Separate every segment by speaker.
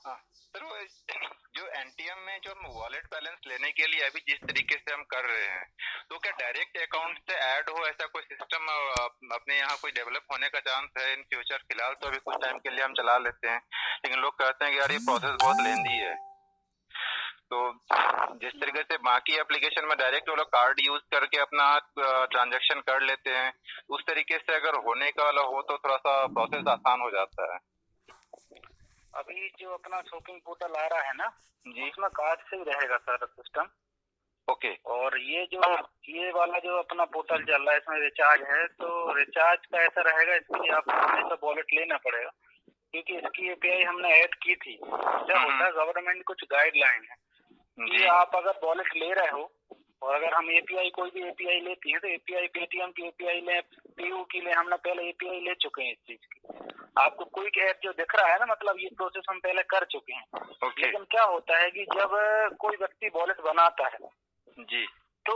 Speaker 1: हाँ।
Speaker 2: सर वो जो एनटीएम में जो हम वॉलेट बैलेंस लेने के लिए अभी जिस तरीके से हम कर रहे हैं, तो क्या डायरेक्ट अकाउंट से ऐड हो ऐसा कोई सिस्टम अपने यहाँ कोई डेवलप होने का चांस है इन फ्यूचर? फिलहाल तो अभी कुछ टाइम के लिए हम चला लेते हैं, लेकिन लोग कहते हैं कि यार ये प्रोसेस बहुत लेंदी है। तो जिस तरीके से बाकी एप्लीकेशन में डायरेक्ट वो लोग कार्ड यूज करके अपना ट्रांजैक्शन कर लेते हैं, उस तरीके से अगर होने का वाला हो तो थोड़ा सा प्रोसेस आसान हो जाता है।
Speaker 1: अभी जो अपना शॉपिंग पोर्टल आ रहा है ना
Speaker 2: जी,
Speaker 1: उसमें कार्ड से ही रहेगा सारा सिस्टम।
Speaker 2: ओके।
Speaker 1: और ये वाला जो अपना पोर्टल चल रहा है इसमें रिचार्ज है, तो रिचार्ज का ऐसा रहेगा, इसके लिए आपको हमेशा वॉलेट लेना पड़ेगा क्योंकि इसकी एपीआई हमने ऐड की थी। क्या होता है, गवर्नमेंट कुछ गाइडलाइन है कि
Speaker 2: जी,
Speaker 1: आप अगर वॉलेट ले रहे हो और अगर हम एपीआई कोई भी एपीआई लेती है तो एपीआई पेटीएम की एपीआई ले, पीयू की ले, हमने पहले एपीआई ले चुके हैं इस चीज की। आपको क्विक ऐप जो दिख रहा है ना, मतलब ये प्रोसेस हम पहले कर चुके हैं।
Speaker 2: ओके।
Speaker 1: लेकिन क्या होता है कि जब कोई व्यक्ति वॉलेट बनाता है
Speaker 2: जी,
Speaker 1: तो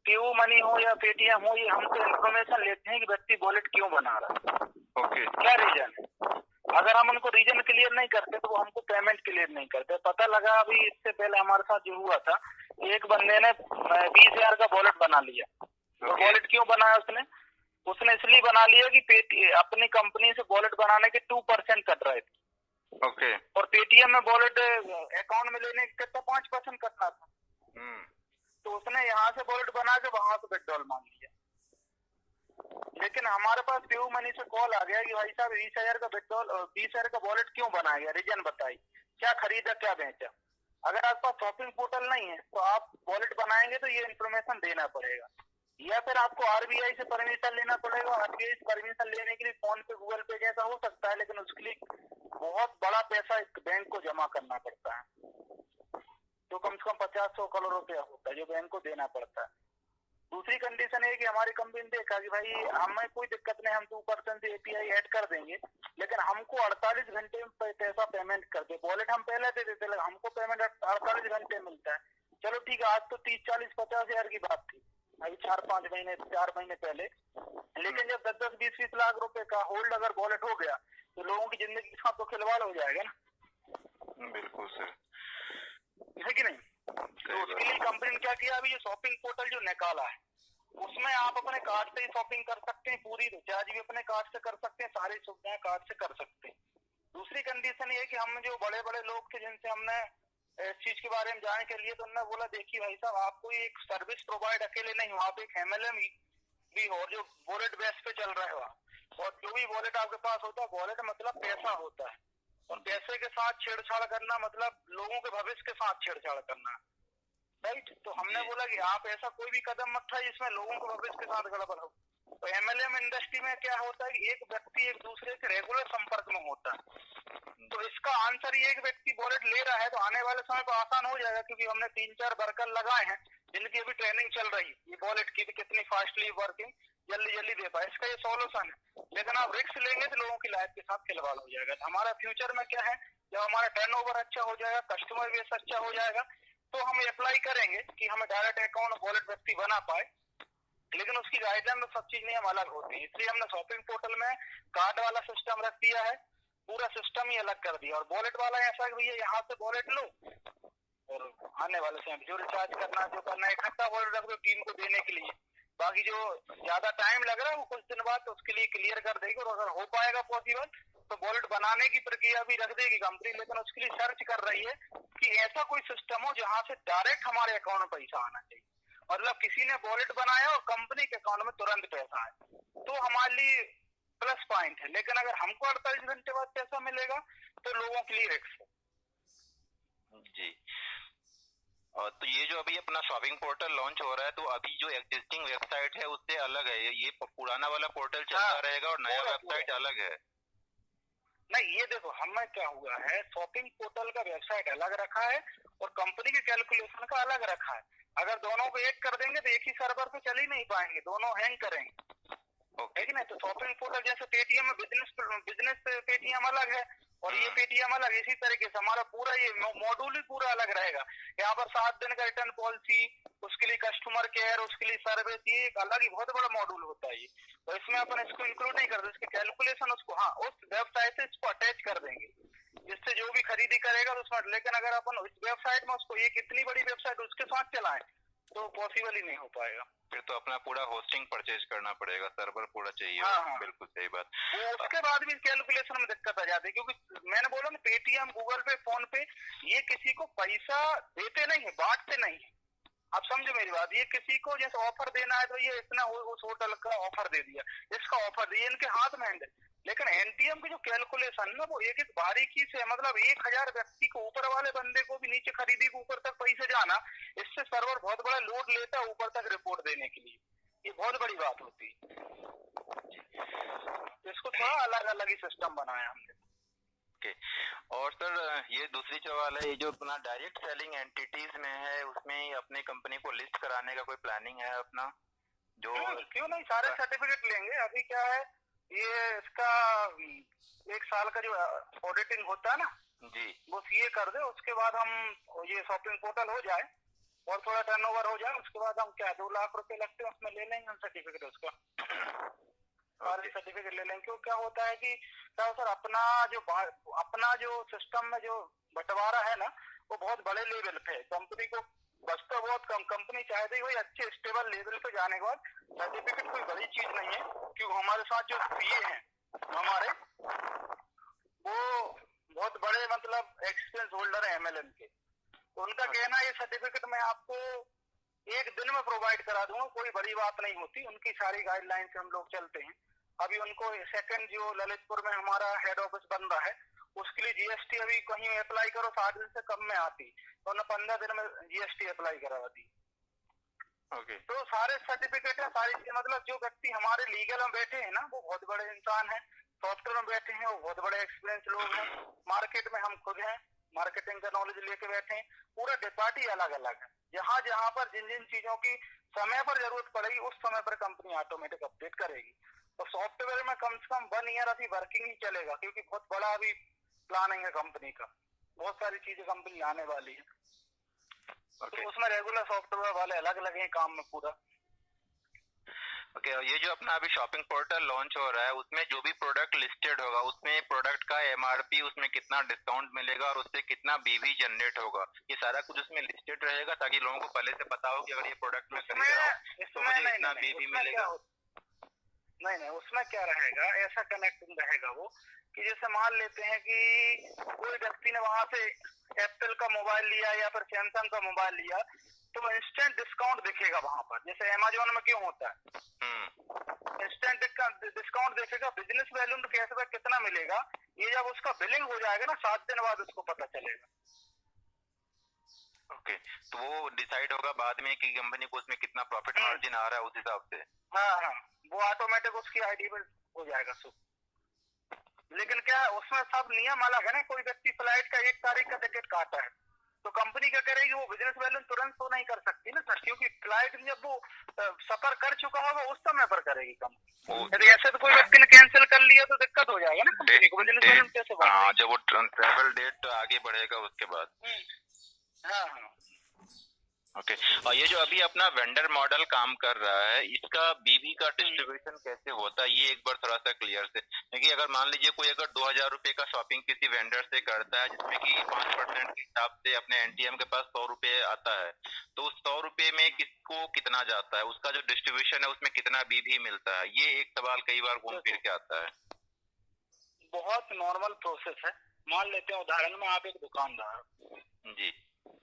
Speaker 1: पीयू मनी हो या पेटीएम हो, ये हमसे इन्फॉर्मेशन लेते हैं कि व्यक्ति वॉलेट क्यों बना रहा है,
Speaker 2: ओके।
Speaker 1: क्या रीजन है। अगर हम उनको रीजन क्लियर नहीं करते तो वो हमको पेमेंट क्लियर नहीं करते। पता लगा अभी इससे पहले हमारे साथ जो हुआ था, एक बंदे ने 20,000 का वॉलेट बना लिया। तो वॉलेट क्यों बनाया उसने इसलिए बना लिया कि अपनी कंपनी से वॉलेट बनाने के 2% कट रहे थे।
Speaker 2: ओके।
Speaker 1: और पेटीएम में वॉलेट अकाउंट में लेने के कितना 5% कट रहा था। तो उसने यहाँ से वॉलेट बना के वहां से विड्रॉल मांग लिया। लेकिन हमारे पास पीयू मनी से कॉल आ गया कि भाई साहब 20,000 का विड्रॉल, 20,000 का वॉलेट क्यों बनाया गया, रीजन बताइए, क्या खरीदा क्या बेचा। अगर आपके पास शॉपिंग पोर्टल नहीं है तो आप वॉलेट बनाएंगे तो ये इन्फॉर्मेशन देना पड़ेगा, या फिर आपको आरबीआई से परमिशन लेना पड़ेगा। आरबीआई से परमिशन लेने के लिए फोन पे गूगल पे जैसा हो सकता है, लेकिन उसके लिए बहुत बड़ा पैसा बैंक को जमा करना पड़ता है, जो कम से कम 50-100 करोड़ रुपया होता है जो बैंक को देना पड़ता है। दूसरी कंडीशन है कि हमारी कंपनी ने देखा कि भाई हमें कोई दिक्कत नहीं, हम 2% से एपीआई ऐड कर देंगे, लेकिन हमको 48 घंटे में पैसा पेमेंट कर दे। वॉलेट हम पहले दे देते, हमको पेमेंट 48 घंटे मिलता है। चलो ठीक है, आज तो 30-40-50 हजार की बात थी, अभी 4 महीने पहले। लेकिन जब 10-20 लाख रुपए का होल्ड अगर वॉलेट हो गया तो लोगों की जिंदगी के साथ तो खिलवाड़ हो जाएगा ना।
Speaker 2: बिल्कुल सर,
Speaker 1: है कि नहीं। तो उसके लिए कंपनी ने क्या किया, अभी ये शॉपिंग पोर्टल जो निकाला है उसमें आप अपने कार्ड से ही शॉपिंग कर सकते हैं, पूरी रिचार्ज भी अपने कार्ड से कर सकते हैं, सारी सुविधाएं कार्ड से कर सकते हैं। दूसरी कंडीशन ये कि हम जो बड़े बड़े लोग थे जिनसे हमने इस चीज के बारे में जानने के लिए, तो उन्होंने बोला देखिए भाई साहब, आप कोई एक सर्विस प्रोवाइड अकेले नहीं हो, आप एक एमएलएम भी हो जो वॉलेट बेस पे चल रहे हो। और जो भी वॉलेट आपके पास होता है, वॉलेट मतलब पैसा होता है, और पैसे के साथ छेड़छाड़ करना मतलब लोगों के भविष्य के साथ छेड़छाड़ करना, राइट। तो हमने बोला कि आप ऐसा कोई भी कदम मत उठाइए जिसमें लोगों के भविष्य के साथ गड़बड़ हो। तो एमएलएम इंडस्ट्री में क्या होता है कि एक व्यक्ति एक दूसरे से रेगुलर संपर्क में होता है। तो इसका आंसर ये, एक व्यक्ति वॉलेट ले रहा है तो आने वाले समय को आसान हो जाएगा, क्योंकि हमने 3-4 वर्कर लगाए हैं जिनकी अभी ट्रेनिंग चल रही है ये वॉलेट की कितनी फास्टली वर्किंग जल्दी दे पाए, इसका ये सॉल्यूशन है। लेकिन आप रिस्क लेंगे तो लोगों की लाइफ के साथ खिलवाड़ हो जाएगा। तो हमारा फ्यूचर में क्या है, जब हमारा टर्नओवर अच्छा हो जाएगा, कस्टमर बेस अच्छा हो जाएगा, तो हम अप्लाई करेंगे कि हमें डायरेक्ट अकाउंट वॉलेट व्यक्ति बना पाए। लेकिन उसकी गाइडलाइन में सब चीज नियम अलग होती है, इसलिए हमने शॉपिंग पोर्टल में कार्ड वाला सिस्टम रख दिया है, पूरा सिस्टम ही अलग कर दिया। और वॉलेट वाला ऐसा है भैया यहाँ से वॉलेट लो और आने वाले समय जो रिचार्ज करना जो करना इकट्ठा वॉलेट रख दो टीम को देने के लिए। बाकी जो ज्यादा टाइम लग रहा है वो कुछ दिन बाद तो उसके लिए क्लियर कर देगी, और अगर हो पाएगा पॉसिबल तो वॉलेट बनाने की प्रक्रिया भी रख देगी कंपनी। लेकिन उसके लिए सर्च कर रही है कि ऐसा कोई सिस्टम हो जहां से डायरेक्ट हमारे अकाउंट में पैसा आना चाहिए, मतलब किसी ने वॉलेट बनाया और कंपनी के अकाउंट में तुरंत पैसा है, तो हमारे लिए प्लस पॉइंट है। लेकिन अगर हमको 48 घंटे बाद पैसा मिलेगा तो लोगों के लिए रिस्क है
Speaker 2: जी। और तो ये जो अभी अपना शॉपिंग पोर्टल लॉन्च हो रहा है, तो अभी जो एग्जिस्टिंग वेबसाइट है उससे अलग है, ये पुराना वाला पोर्टल चलता रहेगा और नया वेबसाइट अलग है?
Speaker 1: नहीं, ये देखो हमें क्या हुआ है, शॉपिंग पोर्टल का वेबसाइट अलग रखा है और कंपनी के कैलकुलेशन का अलग रखा है। अगर दोनों को एक कर देंगे तो एक ही सर्वर पे चल ही नहीं पाएंगे, दोनों हैंग करेंगे, है कि नहीं। तो शॉपिंग पोर्टल जैसे पेटीएम में बिजनेस पेटीएम अलग है और ये पेटीएम अलग, इसी तरीके से हमारा पूरा ये मॉड्यूल ही पूरा अलग रहेगा। यहाँ पर 7 दिन का रिटर्न पॉलिसी, उसके लिए कस्टमर केयर, उसके लिए सर्विस, ये एक अलग ही बहुत बड़ा मॉड्यूल होता है ये। तो इसमें अपन इसको इंक्लूड नहीं करते, इसके कैलकुलेशन उसको, हाँ, उस वेबसाइट से इसको अटैच कर देंगे, जिससे जो जो भी खरीदी करेगा तो उसमें, लेकिन अगर अपन उस वेबसाइट में उसको एक इतनी बड़ी वेबसाइट उसके साथ चलाएं तो पॉसिबल ही नहीं हो पाएगा।
Speaker 2: फिर तो अपना पूरा होस्टिंग परचेज करना पड़ेगा, सर्वर पूरा चाहिए।
Speaker 1: हाँ, हाँ।
Speaker 2: बिल्कुल सही बात।
Speaker 1: वो उसके बाद भी कैलकुलेशन में दिक्कत आ जाती है, क्योंकि मैंने बोला ना पेटीएम, गूगल पे, फोन पे, ये किसी को पैसा देते नहीं है, बांटते नहीं है। आप समझो मेरी बात, ये किसी को जैसे ऑफर देना है तो ये इतना उस होटल का ऑफर दे दिया, इसका ऑफर दिया, इनके हाथ में है। लेकिन एनटीएम की जो कैलकुलेशन ना वो एक एक बारीकी से, मतलब 1000 व्यक्ति को, ऊपर वाले बंदे को भी नीचे खरीदी को ऊपर तक पैसे जाना, इससे सर्वर बहुत बड़ा लोड लेता है ऊपर तक रिपोर्ट देने के लिए। ये बहुत बड़ी बात होती है, इसको थोड़ा अलग अलग ही सिस्टम बनाया हमने।
Speaker 2: ओके। और सर ये दूसरी सवाल है, ये जो अपना डायरेक्ट सेलिंग एंटिटीज में है उसमें अपनी कंपनी को लिस्ट कराने का कोई प्लानिंग है अपना? जो
Speaker 1: क्यों नहीं, सारे सर्टिफिकेट लेंगे। अभी क्या है, ये इसका 1 साल का जो ऑडिटिंग होता है ना
Speaker 2: जी,
Speaker 1: वो सीए कर दे, उसके बाद हम ये शॉपिंग पोर्टल हो जाए और थोड़ा टर्नओवर हो जाए, उसके बाद हम क्या 2 लाख रुपए लगते हैं उसमें ले लेंगे हम सर्टिफिकेट उसका। सारे सर्टिफिकेट ले लेंगे। क्यों क्या होता है कि क्या सर, अपना जो सिस्टम में जो बंटवारा है ना वो बहुत बड़े लेवल पे है। कंपनी को बचता बहुत कम, कंपनी चाहती है अच्छे स्टेबल लेवल पे जाने के बाद सर्टिफिकेट कोई बड़ी चीज नहीं है। क्योंकि हमारे साथ जो पीए हैं हमारे, वो बहुत बड़े मतलब एक्सपीरियंस होल्डर है एमएलएम के, तो उनका कहना ये सर्टिफिकेट मैं आपको 1 दिन में प्रोवाइड करा दूंगा, कोई बड़ी बात नहीं होती। उनकी सारी गाइडलाइन से हम लोग चलते हैं। अभी उनको सेकंड जो ललितपुर में हमारा हेड ऑफिस बन रहा है उसके लिए जीएसटी अभी कहीं अप्लाई करो 60 दिन से कम में आती, तो उन्होंने 15 दिन में जीएसटी अप्लाई करा दी।
Speaker 2: ओके।
Speaker 1: तो सारे सर्टिफिकेट है, सारी मतलब जो व्यक्ति हमारे लीगल में बैठे हैं ना वो बहुत बड़े इंसान है, सॉफ्टवेयर में बैठे हैं वो बहुत बड़े एक्सपीरियंस लोग हैं, मार्केट में हम खुद हैं, मार्केटिंग का नॉलेज लेके बैठे हैं। पूरा डिपार्ट ही अलग अलग है। जहाँ जहाँ पर जिन जिन चीजों की समय पर जरूरत पड़ेगी उस समय पर कंपनी ऑटोमेटिक अपडेट करेगी। तो सॉफ्टवेयर में कम से कम 1 ईयर अभी वर्किंग ही चलेगा, क्योंकि बहुत बड़ा अभी प्लानिंग है कंपनी का, बहुत सारी चीजें कंपनी आने वाली है। तो उसमें रेगुलर सॉफ्टवेयर वाले अलग अलग हैं काम में पूरा।
Speaker 2: ओके। और ये जो अपना अभी शॉपिंग पोर्टल लॉन्च हो रहा है उसमें जो भी प्रोडक्ट लिस्टेड होगा उसमें प्रोडक्ट का एमआरपी, उसमें कितना डिस्काउंट मिलेगा और उससे कितना बीवी जनरेट होगा, ये सारा कुछ उसमें लिस्टेड रहेगा ताकि लोगों को पहले से पता हो कि अगर ये प्रोडक्ट में खरीद रहा हूं तो मुझे इतना बीवी मिलेगा।
Speaker 1: नहीं, उसमें क्या रहेगा, ऐसा कनेक्टिंग रहेगा वो कि जैसे मान लेते हैं कि कोई व्यक्ति ने वहां से एप्पल का मोबाइल लिया या फिर सैमसंग का मोबाइल लिया तो इंस्टेंट डिस्काउंट दिखेगा वहां पर, जैसे अमेज़न में क्यों होता है इंस्टेंट डिस्काउंट दिखेगा। बिजनेस वैल्यू में कैशबैक कितना मिलेगा ये जब उसका बिलिंग हो जाएगा ना 7 दिन बाद उसको पता चलेगा।
Speaker 2: ओके। तो वो डिसाइड होगा बाद में कि कंपनी को उसमें कितना प्रॉफिट मार्जिन आ रहा है उस हिसाब से।
Speaker 1: हाँ, वो ऑटोमेटिक उसकी आईडी में हो जाएगा सब। लेकिन क्या है उसमें सब नियम अलग है ना, कोई व्यक्ति फ्लाइट का 1 तारीख का टिकट काटा है तो कंपनी क्या करेगी, वो बिजनेस वैल्यू तुरंत तो नहीं कर सकती ना सर, क्योंकि फ्लाइट जब वो सफर कर चुका होगा उस समय पर करेगी कंपनी। यदि ऐसे तो कोई व्यक्ति ने कैंसिल कर लिया तो दिक्कत हो जाएगा ना कंपनी को, बिजनेस वैल्यू कैसे बढ़ेगी?
Speaker 2: जब वो ट्रैवल डेट आगे बढ़ेगा उसके बाद।
Speaker 1: हाँ।
Speaker 2: ओके। और ये जो अभी अपना वेंडर मॉडल काम कर रहा है इसका बीवी का डिस्ट्रीब्यूशन कैसे होता है, ये एक बार थोड़ा सा क्लियर से, क्योंकि अगर मान लीजिए कोई अगर 2000 रुपए का शॉपिंग किसी वेंडर से करता है जिसमें कि 5% के हिसाब से अपने एनटीएम के पास 100 रुपए आता है, तो उस 100 रुपए में किसको कितना जाता है, उसका जो डिस्ट्रीब्यूशन है उसमें कितना बीवी मिलता है, ये एक सवाल कई बार घूम फिर के आता है।
Speaker 1: बहुत नॉर्मल प्रोसेस है। मान लेते हैं उदाहरण में आप एक दुकानदार
Speaker 2: जी,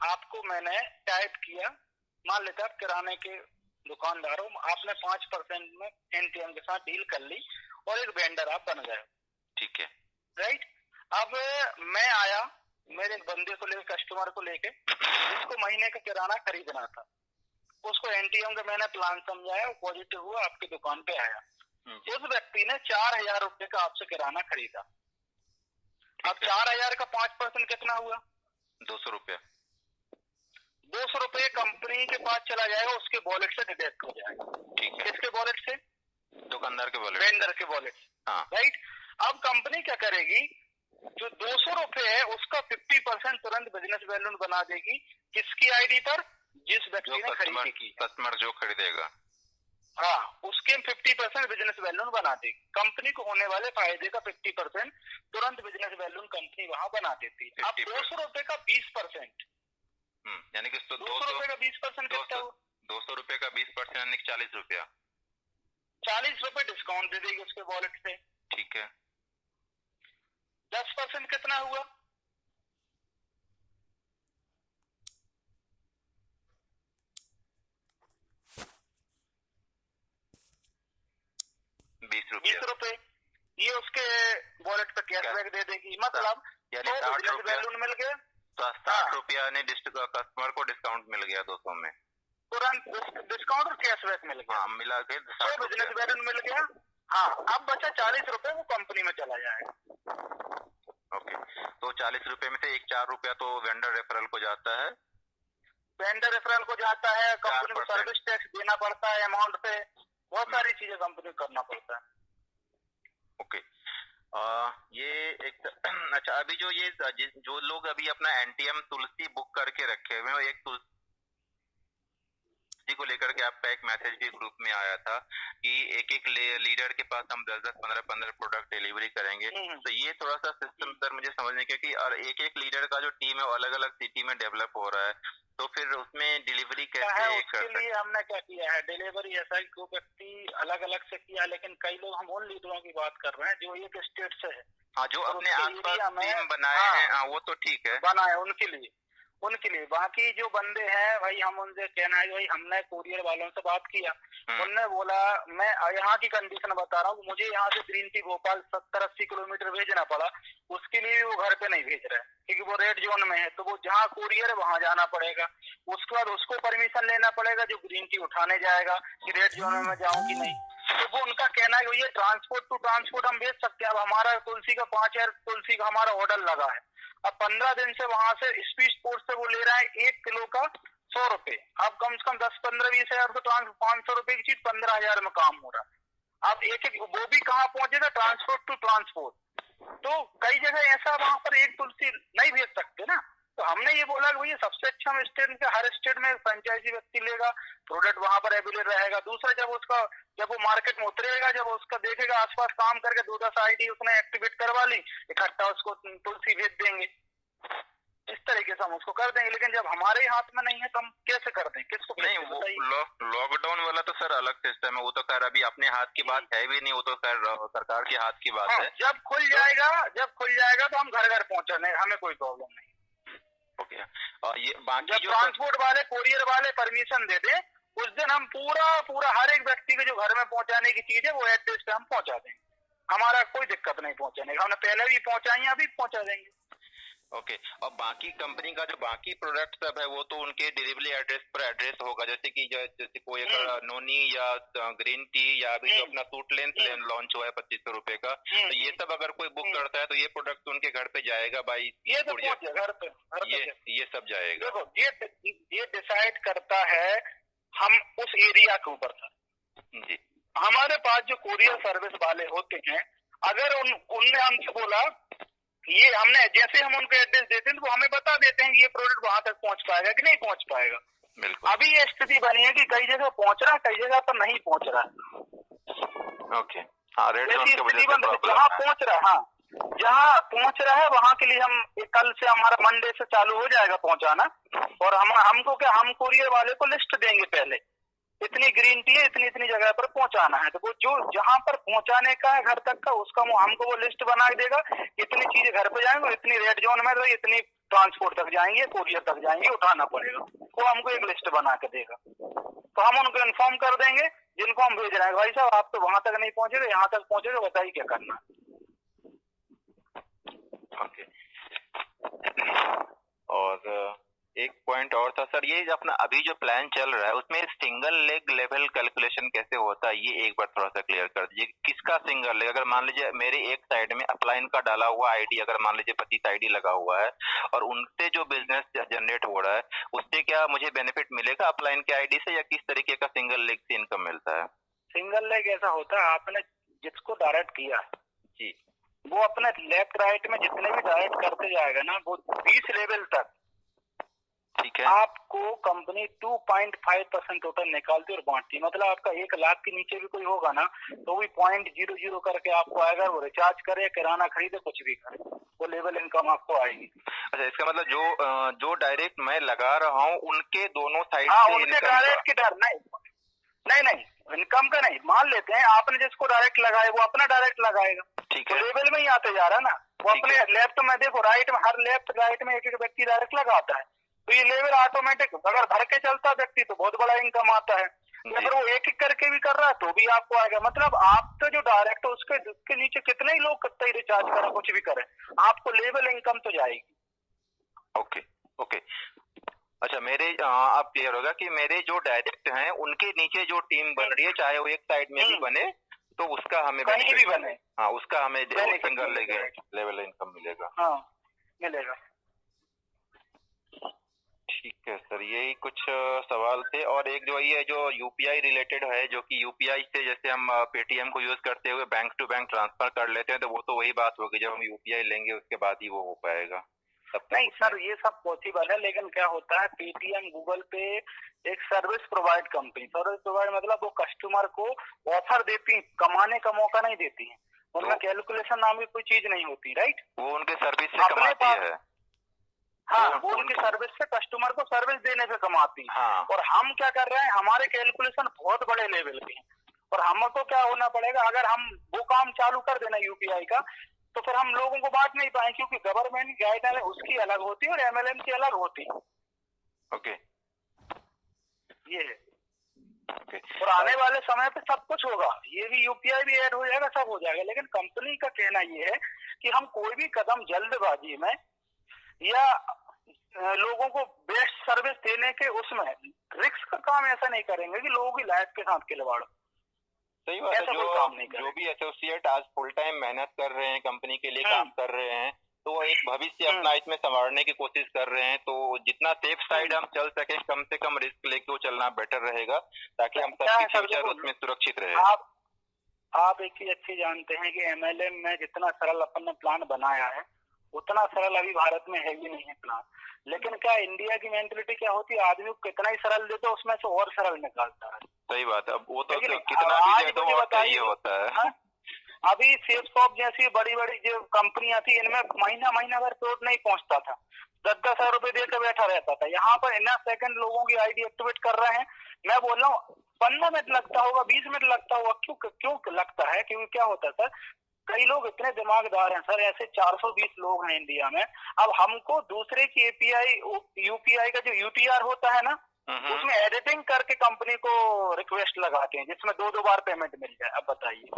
Speaker 1: आपको मैंने टाइप किया, मान लेते आप किराने के दुकानदार हो, आपने 5% में एनटीएम के साथ डील कर ली और एक वेंडर आप बन गए।
Speaker 2: ठीक है,
Speaker 1: राइट। अब मैं आया मेरे बंदे को लेकर, कस्टमर को लेके, जिसको महीने का किराना खरीदना था, उसको एनटीएम का मैंने प्लान समझाया, पॉजिटिव हुआ, आपकी दुकान पे आया। उस व्यक्ति ने 4000 रुपए का आपसे किराना खरीदा। अब 4000 का 5% कितना हुआ?
Speaker 2: 200 रुपया।
Speaker 1: 200 रुपए कंपनी के पास चला जाएगा, उसके वॉलेट से डिडक्ट हो जाएगा।
Speaker 2: ठीक है।
Speaker 1: किसके वॉलेट से?
Speaker 2: दुकानदार के वॉलेट,
Speaker 1: वेंडर के वॉलेट।
Speaker 2: हाँ।
Speaker 1: राइट। अब कंपनी क्या करेगी, जो 200 रुपए है उसका 50% तुरंत बिजनेस वैल्यू बना देगी। किसकी आईडी पर? जिस व्यक्ति ने खरीदी की।
Speaker 2: कस्टमर जो खरीदेगा।
Speaker 1: हाँ, उसके हम 50% बिजनेस वैल्यू बना देगी। कंपनी को होने वाले फायदे का 50% तुरंत बिजनेस वैल्यू कंपनी वहां बना देती है। अब 200 रुपए का 20%,
Speaker 2: यानी कि
Speaker 1: 200 रुपए का 20% कितना हुआ?
Speaker 2: 200 रुपए का 20% यानी 40 रुपया।
Speaker 1: 40 रुपए डिस्काउंट दे देगी उसके वॉलेट से।
Speaker 2: ठीक है,
Speaker 1: 10% कितना हुआ? 20 रुपए ये उसके वॉलेट पे कैशबैक दे देगी। मतलब
Speaker 2: यानी 60 रुपया
Speaker 1: वैल्यू मिल गया,
Speaker 2: 60 रुपया ने कस्टमर को डिस्काउंट मिल गया 200 में,
Speaker 1: तुरंत डिस्काउंट और कैशबैक मिल गया।
Speaker 2: हाँ मिला के
Speaker 1: तो बिजनेस वैल्यू मिल गया। हाँ, अब बचा 40 रुपए, वो कंपनी में चला जाएगा।
Speaker 2: ओके, तो 40 रुपए में से 4 रुपया तो वेंडर रेफरल को जाता है,
Speaker 1: वेंडर रेफरल को जाता है, कंपनी को सर्विस टैक्स देना पड़ता है अमाउंट पे, बहुत सारी चीजें कंपनी को करना पड़ता है।
Speaker 2: ओके, ये एक अच्छा, अभी जो लोग अभी अपना एनटीएम तुलसी बुक करके रखे हुए हैं, एक तुलसी को लेकर के आपका एक मैसेज भी ग्रुप में आया था कि एक लीडर के पास हम 10-10, 15-15 प्रोडक्ट डिलीवरी करेंगे। तो ये थोड़ा सा सिस्टम सर मुझे समझने क्योंकि और एक लीडर का जो टीम है वो अलग अलग सिटी में डेवलप हो रहा है, तो फिर उसमें डिलीवरी कैसे कर
Speaker 1: उसके लिए हमने क्या किया है, डिलीवरी ऐसा ही को व्यक्ति अलग अलग से किया, लेकिन कई लोग हम उन लीडरों की बात कर रहे हैं जो एक स्टेट से है।
Speaker 2: हाँ, जो अपने आसपास टीम बनाए हैं, हाँ वो तो ठीक है,
Speaker 1: बनाए उनके लिए। बाकी जो बंदे हैं भाई, हम उनसे कहना है भाई, हमने कोरियर वालों से बात किया, उनने बोला मैं यहाँ की कंडीशन बता रहा हूँ, मुझे यहाँ से ग्रीन टी भोपाल 70-80 किलोमीटर भेजना पड़ा, उसके लिए वो घर पे नहीं भेज रहे क्योंकि वो रेड जोन में है। तो वो जहाँ कोरियर है वहां जाना पड़ेगा, उसके बाद उसको परमिशन लेना पड़ेगा जो ग्रीन टी उठाने जाएगा कि रेड जोन में मैं जाऊँ कि नहीं। तो वो उनका कहना है ये ट्रांसपोर्ट टू ट्रांसपोर्ट हम भेज सकते हैं। अब हमारा तुलसी का 5000 तुलसी का हमारा ऑर्डर लगा है, अब 15 दिन से वहां से स्पीड पोस्ट से वो ले रहा है 1 किलो का 100 रुपए। अब कम से कम 10-15-20 हजार तो 500 रुपए की चीज 15,000 में काम हो रहा है। अब एक वो भी कहाँ पहुंचेगा, ट्रांसपोर्ट टू ट्रांसपोर्ट। तो कई जगह ऐसा वहां पर एक तुलसी नहीं भेज सकते ना। तो हमने ये बोला कि भैया सबसे अच्छा हम स्टेट के हर स्टेट में फ्रेंचाइजी व्यक्ति लेगा, प्रोडक्ट वहां पर अवेलेबल रहेगा। दूसरा जब वो मार्केट में उतरेगा, जब उसका देखेगा आसपास काम करके 2-10 आईडी उसने एक्टिवेट करवा ली, इकट्ठा उसको तुलसी भेज देंगे। इस तरीके से हम उसको कर देंगे। लेकिन जब हमारे हाथ में नहीं है तो हम कैसे कर दें, किसको?
Speaker 2: नहीं, वो लॉकडाउन वाला तो सर अलग सिस्टम है, वो तो खैर अभी अपने हाथ की बात है भी नहीं, वो तो खैर सरकार के हाथ की बात है।
Speaker 1: जब खुल जाएगा तो हम घर घर पहुंचाने, हमें कोई प्रॉब्लम नहीं।
Speaker 2: ओके, और ये बाकी
Speaker 1: जब ट्रांसपोर्ट वाले कोरियर वाले परमिशन दे दे, उस दिन हम पूरा हर एक व्यक्ति के जो घर में पहुंचाने की चीज है वो एड्रेस पे हम पहुंचा देंगे। हमारा कोई दिक्कत नहीं पहुंचाने का, हमने पहले भी पहुंचाई, अभी पहुंचा देंगे।
Speaker 2: ओके, और बाकी कंपनी का जो बाकी प्रोडक्ट सब है वो तो उनके डिलीवरी एड्रेस पर एड्रेस होगा, जैसे कि जैसे कोई अगर नोनी या ग्रीन टी या अभी जो अपना सूट लेंथ लॉन्च हुआ है 2500 रुपए का, तो ये सब अगर कोई बुक करता है तो ये प्रोडक्ट उनके घर पे जाएगा भाई,
Speaker 1: ये तो घर पे
Speaker 2: ये सब जाएगा।
Speaker 1: देखो ये डिसाइड करता है हम उस एरिया के ऊपर सर जी। हमारे पास जो कोरियर सर्विस वाले होते हैं, अगर उनने हमसे बोला ये, हमने जैसे हम उनको एड्रेस देते हैं तो वो हमें बता देते हैं कि ये प्रोडक्ट वहां तक पहुंच पाएगा कि नहीं पहुंच पाएगा।
Speaker 2: बिल्कुल,
Speaker 1: अभी ये स्थिति बनी है कि कई जगह पहुंच रहा है, कई जगह पर नहीं पहुंच रहा।
Speaker 2: ओके, हाँ,
Speaker 1: स्थिति बन रही, जहाँ पहुंच रहा है, हाँ जहाँ पहुंच रहा है वहां के लिए हम कल से हमारा मंडे से चालू हो जाएगा पहुंचाना। और हमको क्या, हम कोरियर वाले को लिस्ट देंगे पहले, इतनी ग्रीन टी है इतनी जगह पर पहुंचाना है, तो वो जो जहां पर पहुंचाने का है घर तक का, उसका हमको वो लिस्ट बना देगा, इतनी चीजें घर पे जाएंगे, इतनी रेड जोन में रही, इतनी ट्रांसपोर्ट तक जाएंगे, कोरियर तक जाएंगे, उठाना पड़ेगा। वो हमको एक लिस्ट बना के देगा, तो हम उनको इन्फॉर्म कर देंगे जिनको हम भेज रहे हैं, भाई साहब आप तो वहां तक नहीं पहुंचेगा, यहाँ तक पहुंचेगा, बताइए क्या करना।
Speaker 2: ओके, और एक पॉइंट और था सर, ये अपना अभी जो प्लान चल रहा है उसमें सिंगल लेग लेवल कैलकुलेशन कैसे होता है, ये एक बार थोड़ा सा क्लियर कर दीजिए। किसका सिंगल लेग? अगर मान लीजिए मेरे एक साइड में अपलाइन का डाला हुआ आईडी, अगर मान लीजिए 25 आईडी लगा हुआ है और उनसे जो बिजनेस जनरेट हो रहा है, उससे क्या मुझे बेनिफिट मिलेगा अपलाइन के आईडी से, या किस तरीके का सिंगल लेग से इनकम मिलता है?
Speaker 1: सिंगल लेग ऐसा होता है, आपने जिसको डायरेक्ट किया
Speaker 2: जी,
Speaker 1: वो अपने लेफ्ट राइट में जितने भी डायरेक्ट करते जाएगा ना, वो 20 लेवल तक
Speaker 2: ठीक है।
Speaker 1: आपको कंपनी 2.5% टोटल निकालती है और बांटती है। मतलब आपका 1 लाख के नीचे भी कोई होगा ना तो भी 0.00 करके आपको आएगा। वो रिचार्ज करे, किराना खरीदे, कुछ भी करे, वो लेवल इनकम आपको आएगी।
Speaker 2: अच्छा, इसका मतलब जो डायरेक्ट मैं लगा रहा हूँ उनके दोनों साइड
Speaker 1: हाँ,
Speaker 2: से
Speaker 1: उनके
Speaker 2: इनकम
Speaker 1: डायरेक्ट की डर नहीं, इनकम का नहीं। मान लेते हैं आपने जिसको डायरेक्ट लगाए वो अपना डायरेक्ट लगाएगा,
Speaker 2: ठीक
Speaker 1: तो
Speaker 2: है।
Speaker 1: लेवल में ही आते जा रहा है ना। वो
Speaker 2: ठीक
Speaker 1: अपने
Speaker 2: है।
Speaker 1: लेफ्ट में देखो, राइट में, हर लेफ्ट राइट में एक एक व्यक्ति डायरेक्ट लगाता है, तो ये लेवल ऑटोमेटिक अगर भर के चलता व्यक्ति तो बहुत बड़ा इनकम आता है। या
Speaker 2: जी।
Speaker 1: फिर वो एक एक करके भी कर रहा है तो भी आपको आएगा। मतलब आपका जो डायरेक्ट है उसके नीचे कितने ही लोग कितना ही रिचार्ज करें, कुछ भी करें, आपको लेवल इनकम तो जाएगी।
Speaker 2: Okay okay. अच्छा, आप क्लियर होगा कि मेरे जो डायरेक्ट हैं उनके नीचे जो टीम बन रही है, चाहे वो एक साइड में भी बने, तो उसका हमें
Speaker 1: कहीं भी बने,
Speaker 2: हाँ, उसका हमें
Speaker 1: benefit
Speaker 2: सिंगल
Speaker 1: मिलेगा।
Speaker 2: लेवल इनकम मिलेगा।
Speaker 1: हाँ, मिलेगा।
Speaker 2: ठीक है सर, यही कुछ सवाल थे। और एक जो ये जो यूपीआई रिलेटेड है, जो कि यूपीआई से जैसे हम पेटीएम को यूज करते हुए बैंक टू बैंक ट्रांसफर कर लेते हैं, तो वो तो वही बात होगी, जब हम यूपीआई लेंगे उसके बाद ही वो हो पाएगा।
Speaker 1: नहीं सर, ये सब पॉसिबल है, लेकिन क्या होता है, पेटीएम, गूगल पे एक service provide company, service provide मतलब वो कस्टमर को ऑफर देती, कमाने का मौका नहीं देती है। उनमें कैलकुलेशन नाम की कोई चीज नहीं होती, राइट।
Speaker 2: वो उनके सर्विस से कमाती है।
Speaker 1: हाँ, वो उनकी सर्विस से कस्टमर को सर्विस देने से कमाती है।
Speaker 2: हाँ।
Speaker 1: और हम क्या कर रहे हैं, हमारे कैलकुलेशन बहुत बड़े लेवल के हैं, और हमको क्या होना पड़ेगा, अगर हम वो काम चालू कर देना यूपीआई का, तो फिर हम लोगों को बांट नहीं पाए, क्योंकि गवर्नमेंट की गाइडलाइन उसकी अलग होती है और एमएलएम की अलग होती है।
Speaker 2: ओके,
Speaker 1: ये है।
Speaker 2: ओके।
Speaker 1: और आने वाले समय पे सब कुछ होगा, ये भी यूपीआई भी ऐड हो जाएगा, सब हो जाएगा। लेकिन कंपनी का कहना ये है कि हम कोई भी कदम जल्दबाजी में या लोगों को बेस्ट सर्विस देने के उसमें रिस्क का काम ऐसा नहीं करेंगे कि लोगों की लाइफ के साथ खिलवाड़।
Speaker 2: सही बात है। जो भी एसोसिएट आज फुल टाइम मेहनत कर रहे हैं, कंपनी के लिए काम कर रहे हैं, तो वो एक भविष्य अपना इसमें संवारने की कोशिश कर रहे हैं। तो जितना सेफ साइड हम चल सके, कम से कम रिस्क लेके वो चलना बेटर रहेगा, ताकि हम सबकी फ्यूचर उसमें सुरक्षित रहे।
Speaker 1: आप एक चीज अच्छी जानते हैं कि एमएलएम में जितना सरल अपन ने प्लान बनाया है, उतना सरल अभी भारत में है भी नहीं है प्लान। लेकिन क्या इंडिया की मेंटलिटी क्या होती है, आदमी को कितना ही सरल दे दो उसमें से और सरल निकालता है।
Speaker 2: सही बात है। अब वो तो कितना भी दे दो और चाहिए होता है।
Speaker 1: हाँ? अभी सेफ शॉप जैसी बड़ी बड़ी जो कंपनियां थी, इनमें महीना महीना भर पेमेंट नहीं पहुंचता था, 10-10 रुपए देकर बैठा रहता था। यहाँ पर इन सेकंड लोगों की आईडी एक्टिवेट कर रहे हैं। मैं बोल रहा हूँ 15 मिनट लगता होगा, 20 मिनट लगता होगा। क्यों लगता है? क्योंकि क्या होता है सर, कई लोग इतने दिमागदार हैं सर, ऐसे 420 लोग हैं इंडिया में। अब हमको दूसरे की एपीआई, यूपीआई का जो यूटीआर होता है ना, उसमें एडिटिंग करके कंपनी को रिक्वेस्ट लगाते हैं, जिसमें 2-2 बार पेमेंट मिल जाए। अब बताइए,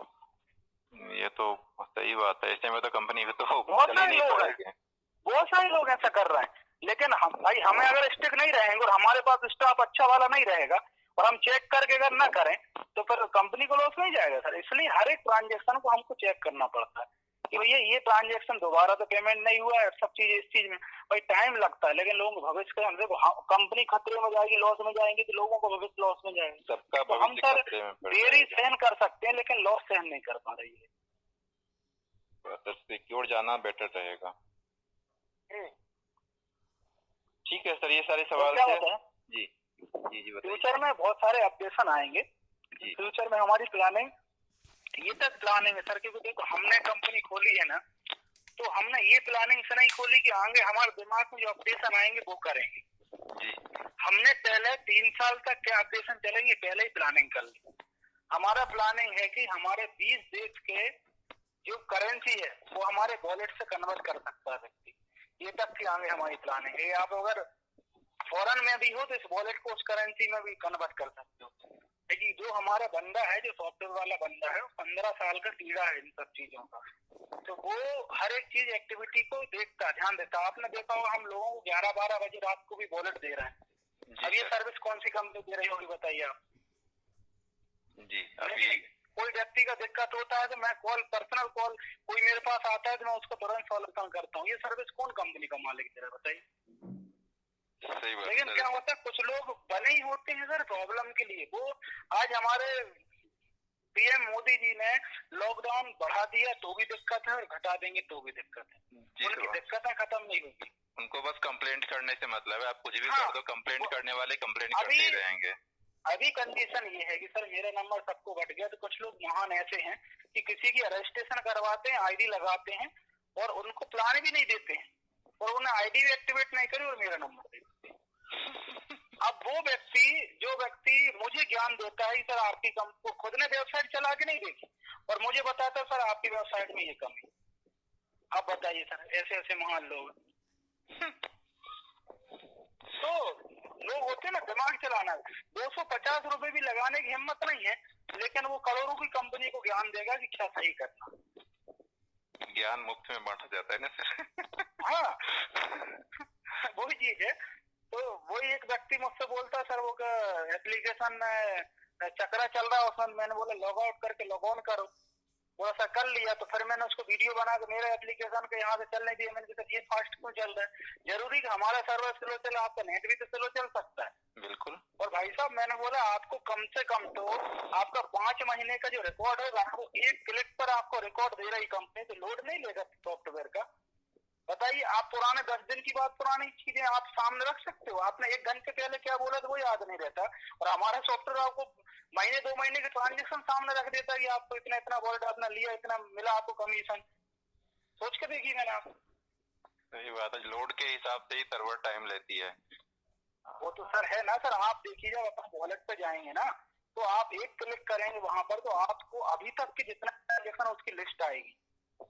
Speaker 2: ये तो सही बात है। ऐसे में तो कंपनी भी तो
Speaker 1: बहुत सारे लोग ऐसा कर रहे हैं। लेकिन हमें अगर स्टिक नहीं रहेंगे और हमारे पास स्टाफ अच्छा वाला नहीं रहेगा और हम चेक करके अगर ना करें, तो फिर कंपनी को लॉस नहीं जाएगा सर। इसलिए हर एक ट्रांजेक्शन को हमको चेक करना पड़ता है कि भैया ये ट्रांजेक्शन दोबारा तो पेमेंट नहीं हुआ है। सब चीज, इस चीज में भाई टाइम लगता है, लेकिन लोगों को भविष्य का देखो, कंपनी खतरे में जाएगी, लॉस में जाएंगी, तो लोगों को भविष्य लॉस में जाएगा।
Speaker 2: सबका
Speaker 1: तो हम सर देरी सहन कर सकते हैं, लेकिन लॉस सहन नहीं कर पा रही है।
Speaker 2: सिक्योर जाना बेटर रहेगा। ठीक है सर, ये सारे सवाल थे। जी जी जी,
Speaker 1: फ्यूचर में बहुत सारे अपडेशन आएंगे। फ्यूचर में हमारी प्लानिंग ये तक प्लानिंग है सर, क्योंकि देखो हमने कंपनी खोली है ना, तो हमने ये प्लानिंग से नहीं खोली कि आगे हमारे दिमाग में जो अपडेशन आएंगे वो करेंगे। हमने पहले 3 साल तक क्या अपडेशन चलेंगे पहले ही प्लानिंग कर ली। हमारा प्लानिंग है कि हमारे 20 देश के जो करेंसी है वो हमारे वॉलेट से कन्वर्ट कर सकता है व्यक्ति। ये तक की आगे हमारी प्लानिंग है। आप अगर फॉरेन में भी हो तो इस वॉलेट को उस करेंसी में भी कन्वर्ट कर सकते हो। लेकिन जो हमारा बंदा है, जो सॉफ्टवेयर वाला बंदा है, 15 साल का कीड़ा है इन सब चीजों का, तो वो हर एक चीज एक्टिविटी को देखता, ध्यान देता। आपने देखा होगा हम लोगों को 11-12 बजे रात को भी वॉलेट दे रहे हैं। अब ये सर्विस कौन सी कंपनी दे रही होगी बताइए आप?
Speaker 2: जी, अभी
Speaker 1: कोई व्यक्ति का दिक्कत होता है तो मैं पर्सनल कॉल कोई मेरे पास आता है तो मैं उसको तुरंत सॉल्यूशन करता हूँ। ये सर्विस कौन कंपनी का मालिक दे रहा है बताइए? लेकिन क्या होता है, कुछ लोग बने ही होते हैं सर प्रॉब्लम के लिए। वो आज हमारे पीएम मोदी जी ने लॉकडाउन बढ़ा दिया तो भी दिक्कत है और घटा देंगे तो भी दिक्कत है। उनकी दिक्कतें खत्म नहीं होगी।
Speaker 2: उनको बस कंप्लेंट करने से मतलब है, आप कुछ भी
Speaker 1: हाँ,
Speaker 2: कर दो, कंप्लेंट करने वाले कंप्लेंट
Speaker 1: अभी
Speaker 2: करते ही रहेंगे।
Speaker 1: अभी कंडीशन ये है कि सर मेरा नंबर सबको बट गया, तो कुछ लोग महान ऐसे हैं कि किसी की रजिस्ट्रेशन करवाते हैं, आईडी लगाते हैं और उनको प्लान भी नहीं देते हैं और उन्हें आईडी भी एक्टिवेट नहीं करी और मेरा नंबर दे देते हैं। अब वो व्यक्ति मुझे ज्ञान देता है सर आपकी को खुद ने वेबसाइट चला के नहीं देखी और मुझे बताता सर आपकी वेबसाइट में ये कमी। आप बताइए सर, ऐसे ऐसे महान लोग तो लोग होते ना दिमाग चलाना। 250 रुपए भी लगाने की हिम्मत नहीं है, लेकिन वो करोड़ों की कंपनी को ज्ञान देगा कि क्या सही करना।
Speaker 2: ज्ञान मुफ्त में बांटा जाता है ना सर।
Speaker 1: हाँ वही चीज है। तो वही एक व्यक्ति मुझसे बोलता सर वो एप्लीकेशन चक्रा चल रहा है उसमें, मैंने बोला लॉग आउट करके लॉग ऑन करो, वो ऐसा कर लिया। तो फिर मैंने उसको वीडियो बना के मेरे एप्लीकेशन को यहाँ से चलने दिया। मैंने कहा ये फास्ट क्यों चल रहा है, जरूरी कि हमारा सर्वर स्लो चले, आपका नेट भी तो स्लो चल सकता है।
Speaker 2: बिल्कुल।
Speaker 1: और भाई साहब मैंने बोला आपको कम से कम तो आपका 5 महीने का जो रिकॉर्ड होगा वो एक क्लिक पर आपको रिकॉर्ड दे रही कंपनी, तो लोड नहीं लेगा सॉफ्टवेयर का। बताइए आप पुराने 10 दिन की बात, पुरानी चीजें आप सामने रख सकते हो। आपने 1 घंटे पहले क्या बोला तो वो याद नहीं रहता, और हमारा सॉफ्टवेयर आपको महीने 2 महीने के ट्रांजेक्शन सामने रख देता है कि आपको इतना इतना वर्ड आपने लिया, इतना मिला आपको कमीशन। सोच के देखिए मैंने आप।
Speaker 2: सही बात है, लोड के हिसाब से ही सर्वर टाइम लेती है।
Speaker 1: वो तो सर है ना सर, आप देखिए जब अपने वॉलेट पे जाएंगे ना तो आप एक क्लिक करेंगे वहां पर तो आपको अभी तक की जितना ट्रांजेक्शन उसकी लिस्ट आएगी।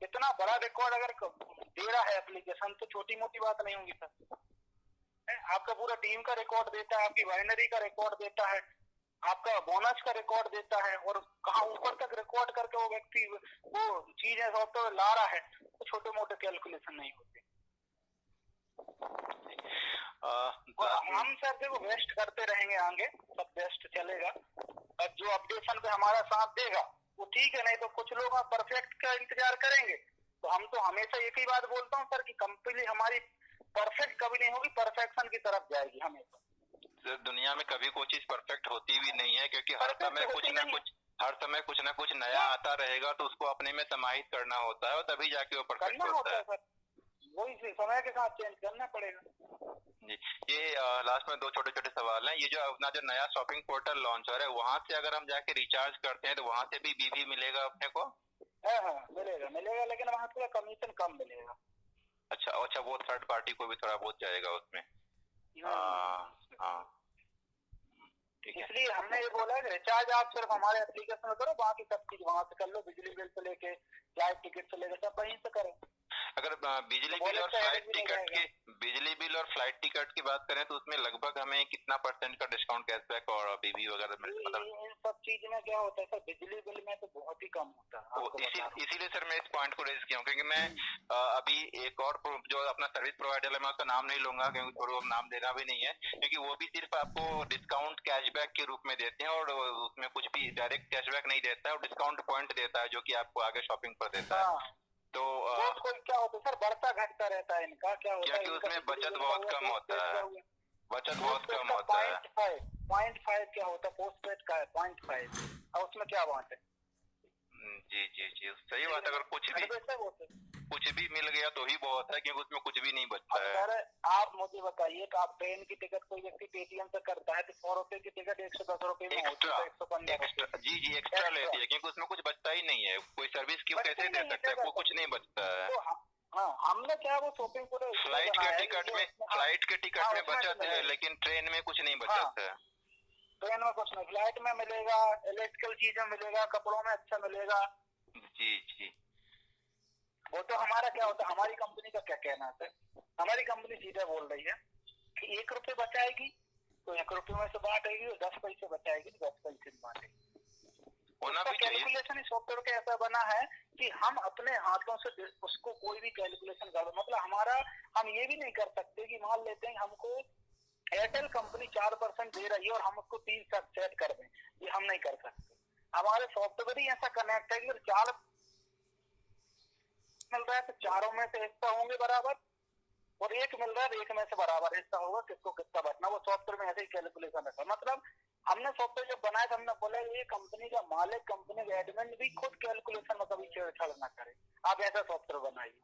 Speaker 1: इतना बड़ा रिकॉर्ड अगर दे रहा है एप्लीकेशन तो छोटी मोटी बात नहीं होगी सर। आपका पूरा टीम का रिकॉर्ड देता है, आपकी बाइनरी का रिकॉर्ड देता है, आपका बोनस का रिकॉर्ड देता है, और कहाँ ऊपर तक रिकॉर्ड करके वो व्यक्ति वो चीजें सॉफ्टवेयर ला रहा है, तो छोटे मोटे कैलकुलेशन नहीं होते। हम सर देखो वेस्ट करते रहेंगे, आगे सब बेस्ट चलेगा। अब जो अपडेशन पे हमारा साथ देगा वो ठीक है, नहीं तो कुछ लोग परफेक्ट का इंतजार करेंगे। तो हम तो हमेशा एक ही बात बोलता हूँ सर कि कंपनी हमारी परफेक्ट कभी नहीं होगी, परफेक्शन की तरफ जाएगी हमेशा।
Speaker 2: सर दुनिया में कभी कोई चीज परफेक्ट होती भी नहीं है, क्योंकि हर समय कुछ ना कुछ नया आता रहेगा, तो उसको अपने में समाहित करना होता है और तभी जाके वो परफेक्ट होता है सर।
Speaker 1: वही समय के साथ चेंज करना पड़ेगा
Speaker 2: जी। ये लास्ट में 2 छोटे छोटे सवाल हैं। ये जो अपना जो नया शॉपिंग पोर्टल लॉन्च हो रहा है, वहाँ से अगर हम जाके रिचार्ज करते हैं तो वहाँ से भी बीबी मिलेगा अपने को?
Speaker 1: हाँ मिलेगा, लेकिन वहाँ थोड़ा कमीशन कम मिलेगा।
Speaker 2: अच्छा, वो थर्ड पार्टी को भी थोड़ा बहुत जाएगा उसमें। हाँ
Speaker 1: इसलिए हमने ये बोला कि रिचार्ज आप सिर्फ हमारे एप्लीकेशन में करो, बाकी सब चीज वहाँ से कर लो। बिजली बिल से लेके फ्लाइट टिकट से लेकर सब वहीं से करो।
Speaker 2: अगर बिजली बिल और फ्लाइट टिकट की बात करें तो उसमें लगभग हमें कितना % का डिस्काउंट, कैशबैक और बीबी वगैरह मतलब
Speaker 1: इन सब चीज में क्या होता है सर, बिजली बिल में तो बहुत ही कम होता है।
Speaker 2: इसीलिए सर मैं इस पॉइंट को रेज किया हूँ, क्योंकि मैं अभी एक और जो अपना सर्विस प्रोवाइडर है, मैं उसका नाम नहीं लूंगा क्योंकि थोड़ा नाम देना भी नहीं है, क्योंकि वो भी सिर्फ आपको डिस्काउंट कैशबैक के रूप में देते हैं और उसमें कुछ भी डायरेक्ट कैशबैक नहीं देता है, और डिस्काउंट पॉइंट देता है जो कि आपको आगे शॉपिंग पर देता है। तो
Speaker 1: क्या होता है सर, बढ़ता घटता रहता है इनका। क्या होता है
Speaker 2: क्योंकि उसमें बचत बहुत कम होता है, बचत बहुत कम होता है।
Speaker 1: 0.5 क्या होता है, पोस्टपेड का है 0.5, और उसमें क्या बात है।
Speaker 2: जी सही बात है। अगर कुछ भी मिल गया तो ही बहुत है, क्योंकि उसमें कुछ भी नहीं बचता है।
Speaker 1: सर आप मुझे बताइए कि आप ट्रेन की टिकट कोई व्यक्ति पेटीएम से करता है तो 100 रुपए की टिकट 110 रुपए में होती है, 115
Speaker 2: जी एक्स्ट्रा लेती है, क्योंकि उसमें कुछ बचता ही नहीं है। कोई सर्विस क्यों कैसे दे सकता है, वो कुछ नहीं बचता है।
Speaker 1: हाँ हमने क्या वो शॉपिंग पूरे
Speaker 2: फ्लाइट के टिकट में बचत है, लेकिन ट्रेन में कुछ नहीं बचत है।
Speaker 1: ट्रेन में कुछ नहीं, फ्लाइट में मिलेगा, इलेक्ट्रिकल चीजें मिलेगा, कपड़ों में अच्छा मिलेगा।
Speaker 2: जी
Speaker 1: वो तो हमारा क्या होता है, हमारी कंपनी का क्या कहना है, हमारी कंपनी सीधा बोल रही है कि 1 रुपए बचाएगी तो 1 रुपए में से बांटेगी, और 10 पैसे बचाएगी तो 10 पैसे बांटेगी। कैलकुलेशन इस सॉफ्टवेयर का ऐसा बना है कि हम अपने हाथों से उसको कोई भी कैलकुलेशन कर, मतलब हमारा हम ये भी नहीं कर सकते कि मान लेते हैं हमको एयरटेल कंपनी 4% दे रही है और हम उसको 3 सेट कर दें, ये हम नहीं कर सकते। हमारे सॉफ्टवेयर ही ऐसा कनेक्ट है कि 4 मिल रहा है तो चारों में से हिस्सा होंगे बराबर, और 1 मिल रहा है तो 1 में से बराबर हिस्सा होगा, किसको कितना बचना। वो सॉफ्टवेयर में ऐसे ही कैलकुलेशन रखा। मतलब हमने सॉफ्टवेयर जब बनाया था हमने बोला ये कंपनी का मालिक, कंपनी का एडमिन भी खुद कैलकुलेशन में कभी छेड़छाड़ ना करे, आप ऐसा सॉफ्टवेयर बनाइए।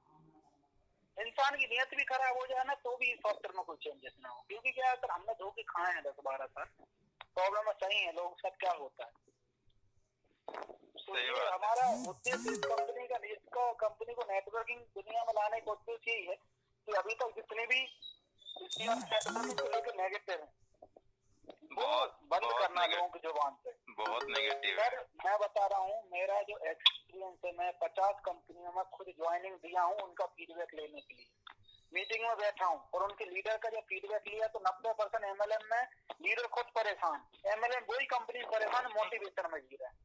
Speaker 1: इंसान की नीयत भी खराब हो जाए ना तो भी सॉफ्टवेयर में कोई चेंजेस ना हो, क्योंकि क्या अगर हमने धो के खाए हैं 10-12 साल, प्रॉब्लम सही है, लोगों के साथ क्या होता है। तो ये हमारा उद्देश्य इस कंपनी का, इसका कंपनी को नेटवर्किंग दुनिया में लाने का उद्देश्य यही है कि अभी तक जितने भी नेटवर्किंग को लेकर नेगेटिव है वो बंद करना लोगों की जुबान पे।
Speaker 2: बहुत नेगेटिव है।
Speaker 1: सर मैं बता रहा हूँ, मेरा जो एक्सपीरियंस है, मैं 50 कंपनियों में खुद ज्वाइनिंग दिया हूँ उनका फीडबैक लेने के लिए, मीटिंग में बैठा हूँ और उनके लीडर का जब फीडबैक लिया तो 90% MLM में लीडर खुद परेशान, MLM वही कंपनी परेशान, मोटिवेशन में जी रहा है।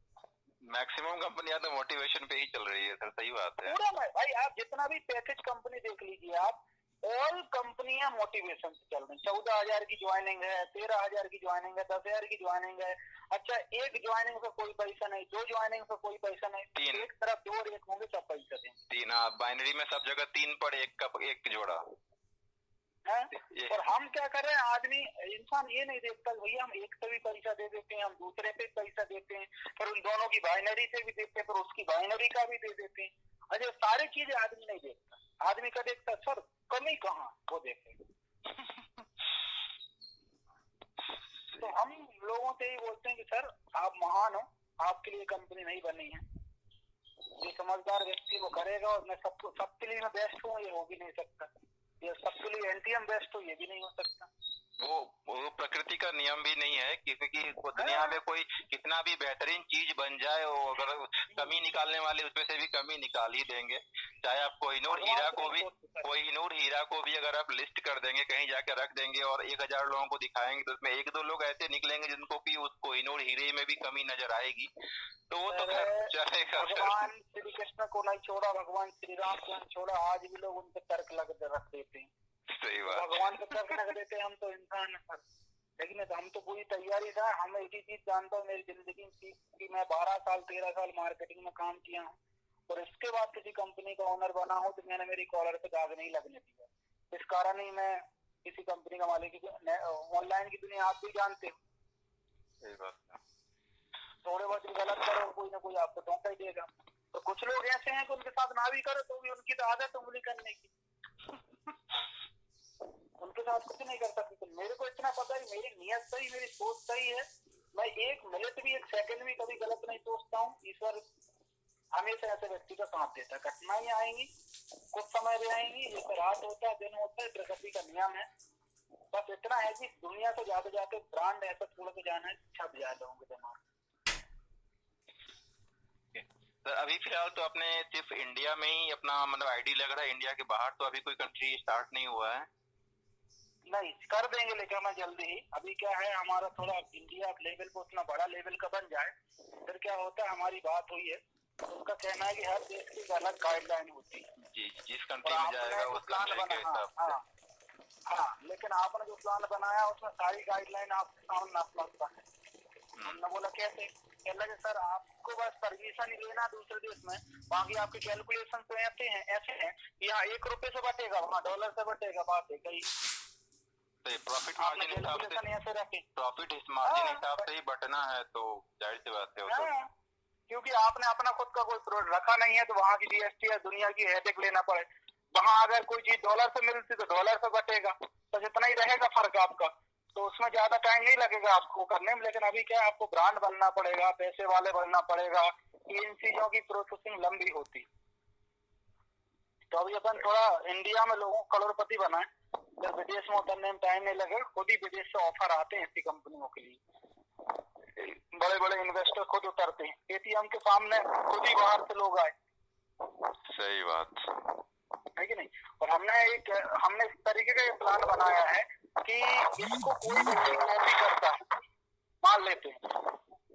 Speaker 2: मैक्सिमम कंपनियां तो मोटिवेशन पे ही चल रही है सर, सही बात है।
Speaker 1: पूरा भाई आप जितना भी पैकेज कंपनी देख लीजिए आप, ऑल कंपनियां मोटिवेशन से चल रही। 14,000 की ज्वाइनिंग है, 13,000 की ज्वाइनिंग है, 10,000 की ज्वाइनिंग है। अच्छा एक ज्वाइनिंग पे कोई पैसा नहीं, 2 ज्वाइनिंग पे कोई पैसा नहीं, एक तरफ 2 और 1 होंगे सब पैसा देंगे।
Speaker 2: 3 बाइनरी में सब जगह 3 पर 1 का 1 जोड़ा
Speaker 1: है। और हम क्या कर रहे हैं, आदमी इंसान ये नहीं देखता भैया हम एक से भी पैसा दे देते हैं, हम दूसरे पे पैसा देते हैं, फिर उन दोनों की बाइनरी से भी देते हैं, फिर उसकी बाइनरी का भी दे देते हैं। अच्छा सारी चीजें आदमी नहीं देखता, आदमी का देखता सर कमी कहाँ वो देखे। तो हम लोगों से ही बोलते हैं कि सर आप महान हो, आपके लिए कंपनी नहीं बनी है, ये समझदार व्यक्ति वो करेगा और मैं सबके लिए मैं बेस्ट हूँ ये हो भी नहीं सकता, ये सबके लिए एनटीएम बेस्ट हो ये भी नहीं हो सकता।
Speaker 2: वो प्रकृति का नियम भी नहीं है, क्योंकि दुनिया में कोई कितना भी बेहतरीन चीज बन जाए, वो अगर कमी निकालने वाले उसमें से भी कमी निकाल ही देंगे। चाहे आप कोहिनूर हीरा को भी अगर आप लिस्ट कर देंगे, कहीं जाके रख देंगे और 1000 लोगों को दिखाएंगे तो उसमें 1-2 लोग ऐसे निकलेंगे जिनको कि उस कोहिनूर हीरे में भी कमी नजर आएगी, तो वो तो चलेगा।
Speaker 1: भगवान श्री कृष्ण को नहीं छोड़ा, भगवान श्री राम को नहीं छोड़ा, आज भी लोग उनसे तर्क रख देते हैं।
Speaker 2: सही बात।
Speaker 1: भगवान को तर्क लग देते हैं, हम तो इंसान है सर, लेकिन हम तो पूरी तैयारी था। हम एक ही चीज जानता हूँ मेरी जिंदगी में कि मैं 12 साल 13 साल मार्केटिंग में काम किया हूँ और इसके बाद किसी कंपनी का ओनर बना हूँ तो मैंने मेरी कॉलर पे दाग नहीं लगने दिया। इस कारण ही मैं किसी कंपनी का मालिक, ऑनलाइन की दुनिया आप भी जानते हो,
Speaker 2: सही बात।
Speaker 1: थोड़े बहुत गलत करो कोई ना कोई आपको टोका ही देगा। तो कुछ लोग ऐसे हैं कि उनके साथ ना भी करो तो भी उनकी तो आदत है उंगली करने की, उनके साथ कुछ नहीं कर सकती। तो मेरे को इतना पता है मेरी नियत सही, मेरी सोच सही है, मैं 1 मिनट भी 1 सेकंड भी कभी गलत नहीं सोचता हूँ। ईश्वर हमेशा ऐसे व्यक्ति का साथ देता है। कठिनाइयां आएंगी, कुछ समय भी आएंगी, जैसे रात होता है दिन होता है, प्रकृति का नियम है। बस इतना है कि दुनिया को जाते जाते ब्रांड ऐसा छोड़ के जाना है, छप जाए लोगों के दिमाग।
Speaker 2: सर अभी फिलहाल तो अपने सिर्फ इंडिया में ही अपना मतलब आईडी लग रहा है, इंडिया के बाहर तो अभी कोई कंट्री स्टार्ट नहीं हुआ है? नहीं
Speaker 1: कर देंगे लेकिन मैं जल्दी ही। अभी क्या है हमारा थोड़ा इंडिया लेवल को उतना बड़ा लेवल का बन जाए, फिर क्या होता है हमारी बात हुई है, उनका कहना है कि हर देश की अलग गाइडलाइन होती है।
Speaker 2: जी जिस कंट्री में जाएगा उस कंट्री के हिसाब से।
Speaker 1: हाँ लेकिन आपने जो प्लान बनाया उसमें सारी गाइडलाइन आपके सामने उपलब्ध है। हमने बोला कैसे, कहने लगे सर आपको बस परमिशन ही लेना दूसरे देश में, बाकी आपके कैलकुलेशन तो ऐसे हैं यहाँ ₹1 से बटेगा, वहाँ $1 से बटेगा, बात है कहीं
Speaker 2: प्रॉफिट मार्जिन हिसाब से ही बटना है, तो जाहिर सी बात है।
Speaker 1: क्योंकि आपने अपना खुद का कोई प्रोडक्ट रखा नहीं है तो वहाँ की जीएसटी है, दुनिया की हेडेक लेना पड़े। वहाँ अगर कोई चीज $1 से मिलती तो $1 से बटेगा, बस इतना ही रहेगा फर्क आपका, तो उसमें ज्यादा टाइम नहीं लगेगा आपको करने में। लेकिन अभी क्या आपको ब्रांड बनना पड़ेगा, पैसे वाले बनना पड़ेगा, इन चीजों की प्रोसेसिंग लंबी होती। तो अभी अपन थोड़ा इंडिया में लोगों को करोड़पति बनाए, जब विदेश में उतरने में टाइम नहीं लगेगा। खुद ही विदेश से ऑफर आते हैं ऐसी कंपनियों के लिए, बड़े बड़े इन्वेस्टर खुद उतरते हैं, एटीएम के सामने खुद ही बाहर से लोग आए।
Speaker 2: सही बात
Speaker 1: है कि नहीं। और हमने इस तरीके का प्लान बनाया है कि इसको कोई व्यक्ति कॉपी करता है, मान लेते हैं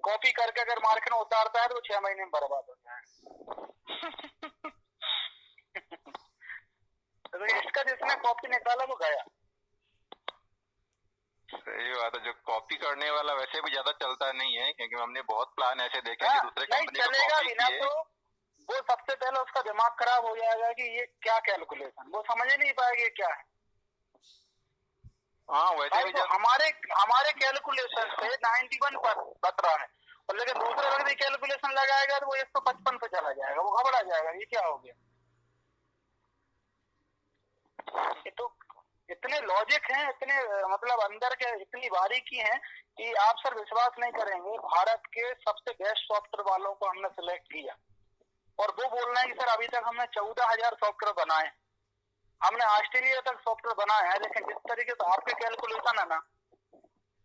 Speaker 1: कॉपी करके अगर मार्केट में उतारता है तो 6 महीने में बर्बाद हो जाए। तो इसका जिसने कॉपी निकाला वो गया।
Speaker 2: सही बात है, जो कॉपी करने वाला वैसे भी ज्यादा चलता नहीं है, क्योंकि हमने बहुत प्लान ऐसे देखे कि दूसरे कंपनी को कॉपी किए, तो
Speaker 1: वो सबसे पहले उसका दिमाग खराब हो जाएगा कि ये क्या कैलकुलेशन, वो समझ ही नहीं पाएगा ये क्या है।
Speaker 2: हाँ वैसे भी
Speaker 1: तो हमारे कैलकुलेशन से 91 पर बच रहा है, और लेकिन दूसरा व्यक्ति कैलकुलेशन लगाएगा तो वो 155 पे चला जाएगा, वो घबरा जाएगा ये क्या हो गया। ये तो इतने लॉजिक हैं, इतने मतलब अंदर के इतनी बारीकी हैं कि आप सर विश्वास नहीं करेंगे, भारत के सबसे बेस्ट सॉफ्टवेयर वालों को हमने सिलेक्ट किया और वो बोल रहे हैं कि सर अभी तक हमने 14,000 सॉफ्टवेयर बनाए, हमने ऑस्ट्रेलिया तक सॉफ्टवेयर बनाए हैं, लेकिन जिस तरीके से आपके कैलकुलेशन है ना,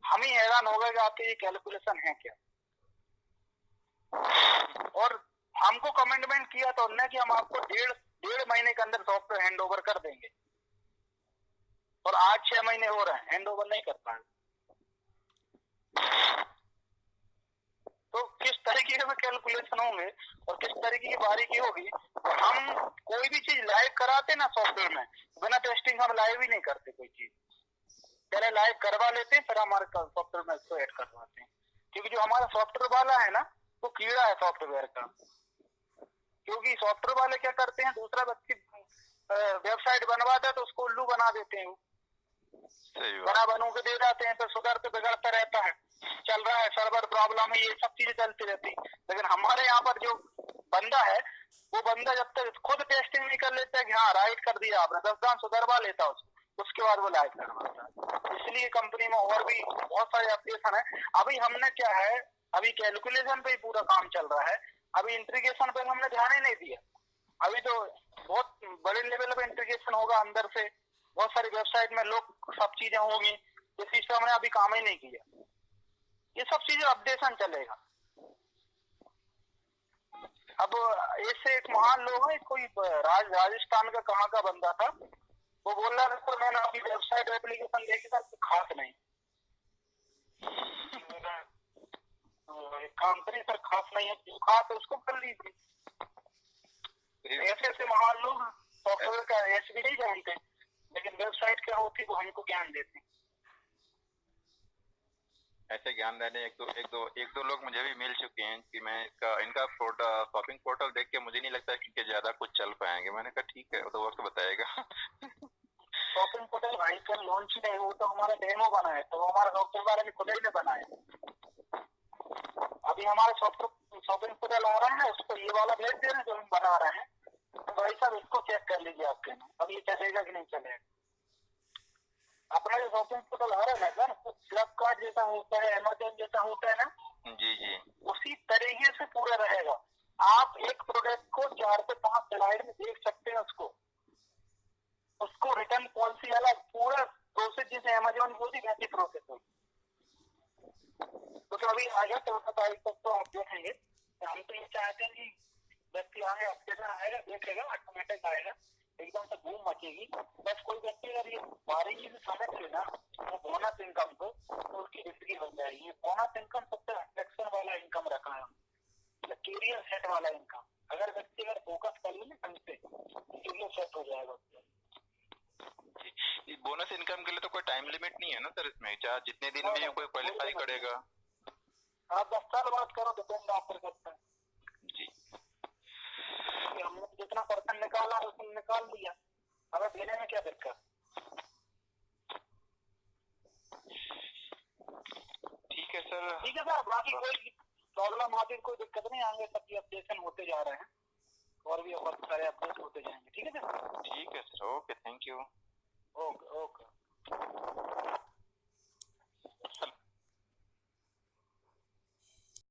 Speaker 1: हम ही हैरान हो गए कि आपके ये कैलकुलेशन है क्या। और हमको कमिटमेंट किया तो उन्होंने कि हम आपको डेढ़ महीने के अंदर सॉफ्टवेयर हैंड ओवर कर देंगे, और आज 6 महीने हो रहे हैं, हैंड ओवर नहीं कर पाए। तो किस तरीके के कैलकुलेशन होंगे और किस तरीके की बारीकी होगी। तो हम कोई भी चीज लाइव कराते ना सॉफ्टवेयर में, बिना टेस्टिंग हम लाइव ही नहीं करते कोई चीज, पहले लाइव करवा लेते हैं, फिर हमारे सॉफ्टवेयर में इसको ऐड करवाते हैं। क्योंकि जो हमारा सॉफ्टवेयर वाला है ना, वो कीड़ा है सॉफ्टवेयर का। क्योंकि सॉफ्टवेयर वाले क्या करते हैं, दूसरा व्यक्ति वेबसाइट बनवाता है तो उसको उल्लू बना देते हैं, बना बनू के दे जाते हैं, फिर सुधरते बिगड़ता रहता है, चल रहा है, सर्वर प्रॉब्लम है, ये सब चीजें चलती रहती। लेकिन हमारे यहाँ पर जो बंदा है, वो बंदा जब तक खुद टेस्टिंग नहीं कर लेता है कि हाँ राइट कर दिया आपने, 10 दान सुधरवा लेता उसके बाद वो लाइव करवाता है। इसलिए कंपनी में और भी बहुत सारे एप्लीकेशन है। अभी हमने क्या है, अभी कैलकुलेशन पे ही पूरा काम चल रहा है, अभी इंटीग्रेशन पे हमने ध्यान ही नहीं दिया। अभी तो बहुत बड़े लेवल पे इंटीग्रेशन होगा अंदर से, बहुत सारी वेबसाइट में लोग सब चीजें होंगी, इस चीज पे हमने अभी काम ही नहीं किया। ये सब चीजें अपडेशन चलेगा। अब ऐसे एक महान लोग है, कोई राजस्थान का कहाँ का बंदा था, वो बोल रहा था मैंने अभी वेबसाइट एप्लीकेशन देखी था, खास नहीं। एक काम करिए सर, खास नहीं है, जो खास है उसको कर लीजिए। ऐसे ऐसे महान लोग सॉफ्टवेयर का एस भी नहीं जानते, लेकिन वेबसाइट क्या होती है वो हमको ज्ञान देते हैं।
Speaker 2: ऐसे ज्ञान देने एक दो लोग मुझे भी मिल चुके हैं कि मैं इनका शॉपिंग पोर्टल देख के मुझे नहीं लगता कि इनके ज्यादा कुछ चल पाएंगे। मैंने कहा ठीक है, वो तो वक्त बताएगा।
Speaker 1: शॉपिंग पोर्टल भाई का लॉन्च नहीं, वो तो हमारा डेमो बना है, तो वो हमारा सॉफ्टवेयर वाले ने खुद ही ने बनाया। अभी हमारा सॉफ्टवेयर शॉपिंग पोर्टल आ रहा है, उसको ये वाला भेज दे रहे हैं जो हम बना रहे हैं, तो भाई साहब इसको चेक कर लीजिए आपके में, अब ये चलेगा कि नहीं चलेगा। अपना जो शॉपिंग पोर्टल आ रहा है ना, फ्लिपकार्ट जैसा होता है, अमेज़न जैसा होता है ना,
Speaker 2: जी जी,
Speaker 1: उसी तरीके से पूरा रहेगा। आप एक प्रोडक्ट को 4 से 5 स्लाइड में देख सकते हैं, उसको रिटर्न पॉलिसी वाला पूरा प्रोसेस जैसे अमेज़न की होती वैसी प्रोसेस होगी। तो अभी आ गया 14 तारीख तक तो आप देखेंगे। हम तो ये चाहते हैं कि व्यक्ति आए, अपडेशन आएगा, देखेगा, ऑटोमेटिक आएगा, एकदम से धूम मचेगी। बस कोई व्यक्ति अगर ये बारीकी से समझ लेना वो बोनस इनकम को, तो उसकी जिंदगी बन जाएगी। बोनस इनकम सबसे अट्रैक्शन वाला इनकम रखा है, कैरियर सेट वाला इनकम। अगर व्यक्ति अगर फोकस कर ले ना ढंग से, कैरियर सेट हो जाएगा।
Speaker 2: बोनस इनकम के लिए तो कोई टाइम लिमिट नहीं है ना सर इसमें, चाहे जितने दिन भी कोई क्वालिफाई करेगा।
Speaker 1: आप 10 साल बात करो, डिपेंड आप पर करता है
Speaker 2: जी।
Speaker 1: हमने जितना परसेंट निकाला उसने निकाल दिया, हमें देने में क्या दिक्कत।
Speaker 2: ठीक है सर,
Speaker 1: ठीक है सर, बाकी कोई प्रॉब्लम आती कोई दिक्कत नहीं, आगे सबकी अपडेशन होते जा रहे हैं और भी बहुत सारे अपडेट होते जाएंगे। ठीक है सर,
Speaker 2: ठीक है sir, okay, thank you.
Speaker 1: Okay okay.